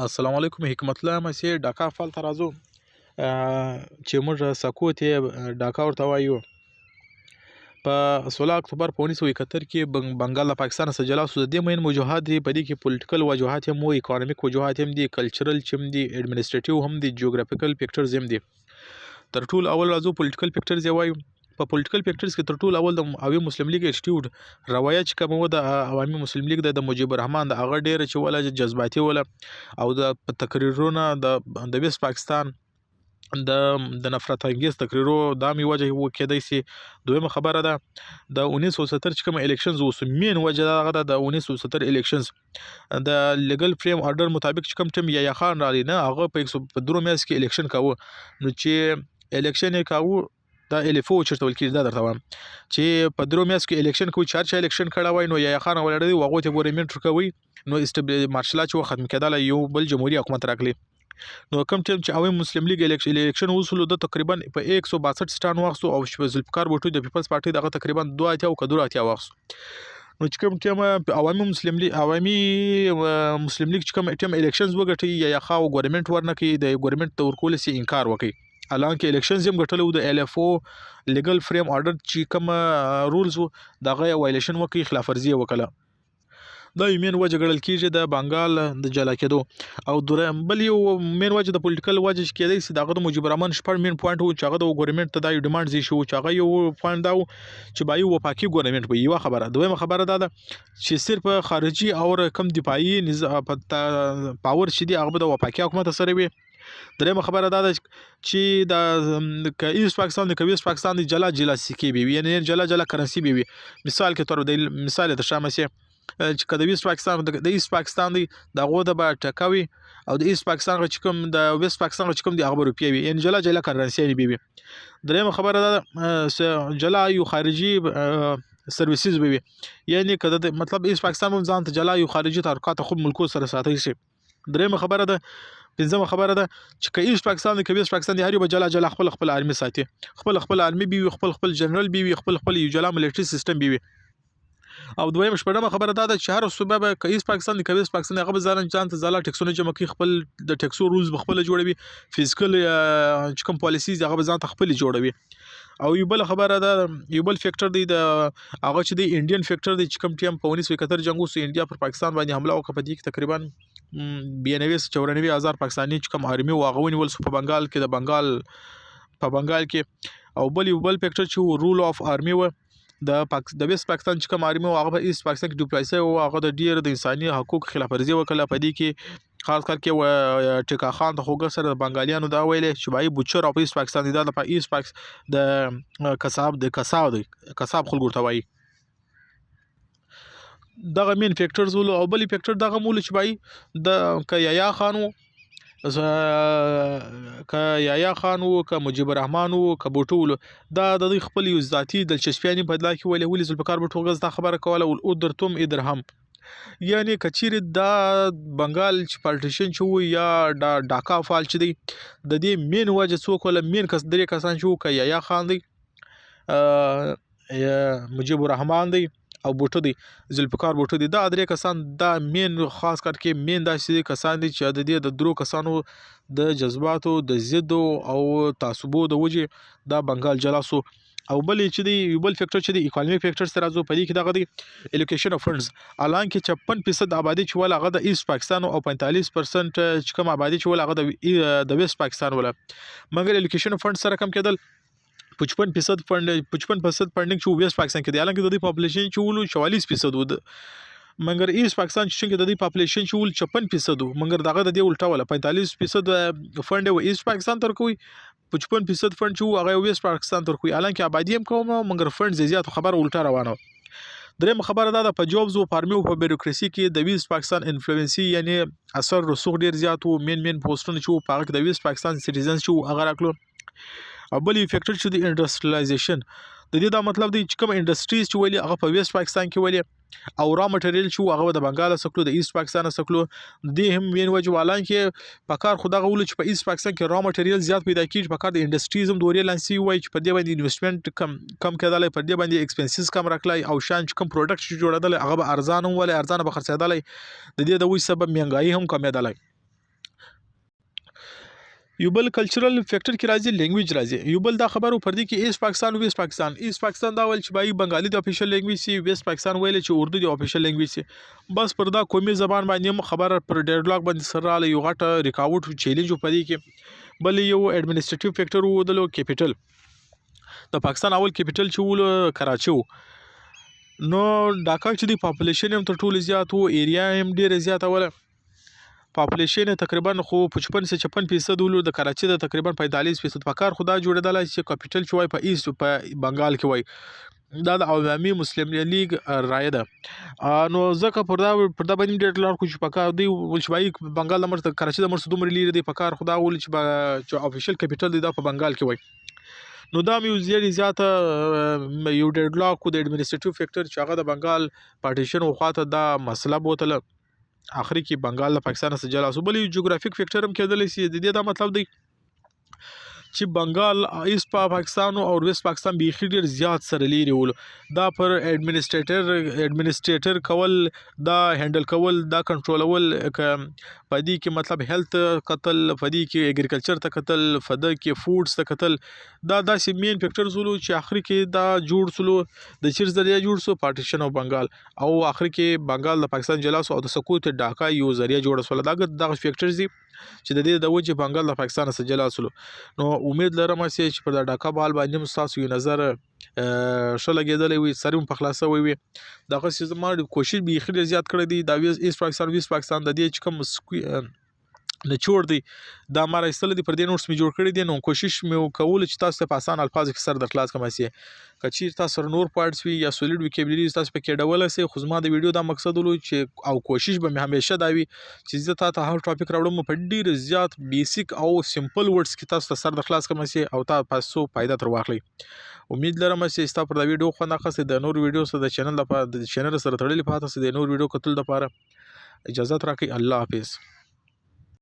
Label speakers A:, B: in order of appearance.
A: السلام علیکم حکمت الله مسیح ډاکا فال ته راځو چې موږ سکو ته ډاکا ورته وایو. په 16 اکتوبر په 1971 کې بنگال د پاکستان څخه جلا شو. د دې مین وجوهات دي، په دې کې پولیټیکل وجوهات هم وو، اکونومیک وجوهات هم دي، کلچرل هم دي، اډمنسټریټیو هم دي، جیوګرافیکل فیکټرز هم دي. تر ټول اول راځو پولیټیکل فیکټرز یې وایو. په پولیټیکل فیکټرز کې تر ټول اول د عوامي مسلم لیگ انسټیټیوټ روایه چې کوم و د عوامي مسلم لیگ د مجيب الرحمن د هغه ډیره چې ولا جذباتي ولا او د تقریرونه د ویست پاکستان د نفرت انگیز تقریرو دا می وجه و کېدای شي. دویمه خبره ده د 1970 چې کوم الیکشنز وسو، مین وجه دا د 1970 الیکشنز د لیګل فریم آرډر مطابق چې کوم ټیم یا خان رالی نه هغه په 102 میاشت کې الیکشن کاوه. نو چې الیکشن یې کاوه دا الفو چرته ول کېږي دا درته وایم چې په درو میاشت کې الیکشن کوي، چا الیکشن کړه وای نو یا خان ولړی وغه ته ګورنمنت کوي نو مارشل لا چې ختم کېدل یو بل جمهوریت حکومت راکلی. نو کوم ټیم چې عوام مسلم لیگ الیکشن وصول د تقریبا په 162 سټان واخصو او ذوالفقار بوټو د پیپلز پارټي دغه تقریبا 2 او کډور اتیا واخصو. نو چې کوم ټیم عوامي مسلم لیگ چې کوم ټیم الیکشنز وګټي یا خاو ګورنمنت ورنکي د ګورنمنت تور کول سي انکار وکي. الانکه الیکشنز هم غټلو د ال اف او لیګل فریم آرډر چې کوم رولز دغه وایلیشن وکي، خلاف ورزي وکړه. دا یو مین وجه ګڼل کیږي د بنگال د جلا کېدو. او دریم بل یو مین وجه د پولیټیکل وجه چې کېدای سي دغه د مجيب الرحمن شپږ مین پوینټ و چې هغه د ګورنمنت ته د ډیماند زی شو چې هغه یو پوینټ دا چې بایو وفاقي ګورنمنت وي. یو خبره دویمه خبره ده چې صرف خارجي او کم دفاعي پاور شدي هغه د وفاقي حکومت سره وي. درېمه خبره دا ده چې د ایست پاکستان د کویست پاکستان د جلا سکه بي، یعنی جلا کرنسی بي. مثال کې تور د مثال د شامسه چې کله د ایست پاکستان دی دغه د با ټکوي او د ایست پاکستان چې کوم د ویست پاکستان چې کوم د هغه روپیه وي، یعنی جلا کرنسی بي. درېمه خبره ده جلا یو خارجي سرویسز بي، یعنی کله مطلب ایست پاکستان ځان ته جلا یو خارجي تعلقات خو ملکو سره ساتي شي. درېمه خبره ده پنځمه خبره ده چې کایست پاکستان د کویست پاکستان د هر یو جلا خپل آرمي ساتي، خپل آرمي بي، خپل جنرال بي، خپل یو جلا ملټري سیستم بي. او دویم شپږمه خبره دا ده چې هر صوبه به کایست پاکستان د کویست پاکستان هغه ځان ته ځاله ټیکسونه جمع کوي، خپل د ټیکسو رولز خپل جوړوي، فزیکل چې کوم پالیسیز هغه ځان ته خپل جوړوي. او یو بل خبره ده یو بل فیکټر دی د هغه چې د انډین فیکټر دی چې کوم ټیم په 1971 جنگ وسو انډیا پر پاکستان باندې حمله وکړه. په دې کې تقریبا 94,000 پاکستاني چې کوم آرمي واغونی ول په بنگال کې. او یو بل فیکټر چې رول اف آرمي و د ویست پاکستان چې کوم آرمي هغه په ایست پاکستان کې ډیپلایسي او هغه د ډیر د انساني حقوق خلاف ورزي وکړه. په دې کې خاص کر کې ټیکا خان د خوګه سره د بنگالیانو دا ویلې چې بای بوچر او ایست پاکستان د ایست پاکستان د کساب خلکو ته وایي. دغه مین فیکټرز ول. او بل فیکټر دغه مول چې بای د کیا خانو یا خانو ک مجيب الرحمن ک بوټول دا د خپل یو ذاتی دلچسپیانی بدلا کې ولې ذوالفقار بوټو غز دا خبره کوله او درتم ادرهم، یعنی کچیر دا بنگال چې پالیټیشن چې یا ډاکا فال چې دی د دې مین وجه څوک ول مین کس درې کسان چې کیا خان دی، مجيب الرحمن دی او بوټو دی، ذوالفقار بوټو دی. دا درې کسان دا مین خاص کر کې مین دا چې کسان دي چې د دې د درو کسانو د جذباتو د ضد او تعصبو د وجه دا بنگال جلا سو. او بل چې دی یو بل فیکټر چې دی اکونومیک فیکټر سره راځو. په دې کې دغه دی الوکیشن اف فندز، الانکه 56% آبادی چې ول هغه د ایست پاکستان او 45% چې کوم آبادی چې ول هغه د ویست پاکستان ول، مګر الوکیشن فند سره کم کېدل 55% فندینګ چې ویست پاکستان کې دی. الانکه د دې پاپولیشن چې ول 44% و، مګر ایست پاکستان چې د دې پاپولیشن چې ول 56% و، مګر دغه د دې الټا ول 45% فند و ایست پاکستان تر کوي، 55% فند چې هغه ویست پاکستان تر کوي. الانکه آبادی هم کوم مګر فند زیات خبر الټا روانه. درېم خبره دا په جوبز او فارمي او په بیوروکراسي کې د ویست پاکستان انفلوئنسي یعنی اثر رسوخ ډیر زیات او مین پوسټونه چې په هغه کې د ویست پاکستان سټیزنز چې هغه راکلو. او بل فیکټر چې د انډستریالایزیشن د دې دا مطلب دی چې کوم انډستریز چې ویلي هغه په ویست پاکستان کې ویلي او را مټریال چې هغه د بنگال سکلو د ایست پاکستان سکلو د هم مین وجه والان کې په کار خدا غول چې په ایست پاکستان کې را مټریال زیات پیدا کیږي، په کار د انډستریز هم دوري لانسی وای چې په دې باندې انویسټمنت کم کېدل، په دې باندې ایکسپنسز کم راکلای او شان چې کم پروډکټ چې جوړېدل هغه به ارزانه ولې ارزانه به خرڅېدل، د دې د وې سبب مهنګای هم کمېدل. یو بل کلچرل فیکټر کې راځي لینګویج راځي یو بل دا خبرو پر دې کې ایست پاکستان ویست پاکستان ایست پاکستان دا ول چې بای بنگالی د افیشل لینګویج سي ویست پاکستان ویل چې اردو د افیشل لینګویج سي بس پر دا قومي زبان باندې خبره پر ډیډلاک باندې سره یو غټه ریکاوټ چیلنج په دې کې بل یو اډمنسټریټیو فیکټر وو د کیپټل د پاکستان اول کیپټل چې ول کراچي نو ډاکا چې د پاپولیشن هم تر ټولو زیات وو ایریا هم ډیره زیاته وله پاپولیشن تقریبا خو 55% ولو د کراچي د تقریبا 45% په کار خدا جوړیدل چې کیپټل چې وای په ایست په بنگال کې وای دا د عوامي مسلم لیگ رائے ده نو ځکه پر دا باندې ډېر لار کوم په کار دی ولشبای بنگال د مرته کراچي د مرته دومره لري دی په کار خدا ول چې افیشل کیپټل دی دا په بنگال کې وای نو دا مې زیاته یو ډېر لاک د اډمنسټریټیو فیکټر چې هغه د بنگال پارټیشن او خاطر دا مسله بوتله اخري کې بنگال له پاکستان سره جلا سو بل جغرافیک فیکټر هم کېدلی سي د دې دا مطلب دی چې بنگال ایست پاکستان او ویست پاکستان بیخي ډیر زیات سره لري ول دا پر اډمنسټریټر کول دا هندل کول دا کنټرولول پدې کې مطلب هیلث قتل پدې کې اګریکلچر ته قتل فده کې فودز ته قتل دا داسې مین فیکټر زولو چې اخري کې دا جوړ سلو د چیرز ذریعہ جوړ سو پارټیشن او بنگال او اخري کې بنگال د پاکستان جلا سو او د سکوت ډاکا یو ذریعہ جوړ سول دا فیکټرز دي چې د دې د وجه بنگال د پاکستان سره جلا سلو نو امید لرم چې پر دا ډاکا بال باندې تاسو یو نظر شو لګیدلې وي سریم په خلاصه وي دغه سیستم کوشش به خیر زیات کړی دی دا ویس پاکستان د دې چې کوم نچوړ دی دا ماره استل دی پر دې نوټس می جوړ کړی دي نو کوشش مې وکول چې تاسو ته په آسان الفاظ کې سر د خلاص کوم سي کچیر تاسو نور پارټس وی یا سولید وکیبلری تاسو په کې ډول سي خو زما د ویډیو دا مقصد ولو چې او کوشش به مې همیشه دا وي چې زه تاسو هر ټاپک راوړم په ډیر زیات بیسیک او سمپل ورډز کې تاسو ته سر د خلاص کوم سي او تاسو فائدہ تر واخلي امید لرم چې تاسو پر دا ویډیو خو نه خاصه د نور ویډیو سره د چینل لپاره د چینل سره تړلې پاتې سي د نور ویډیو کتل لپاره اجازه راکړئ الله حافظ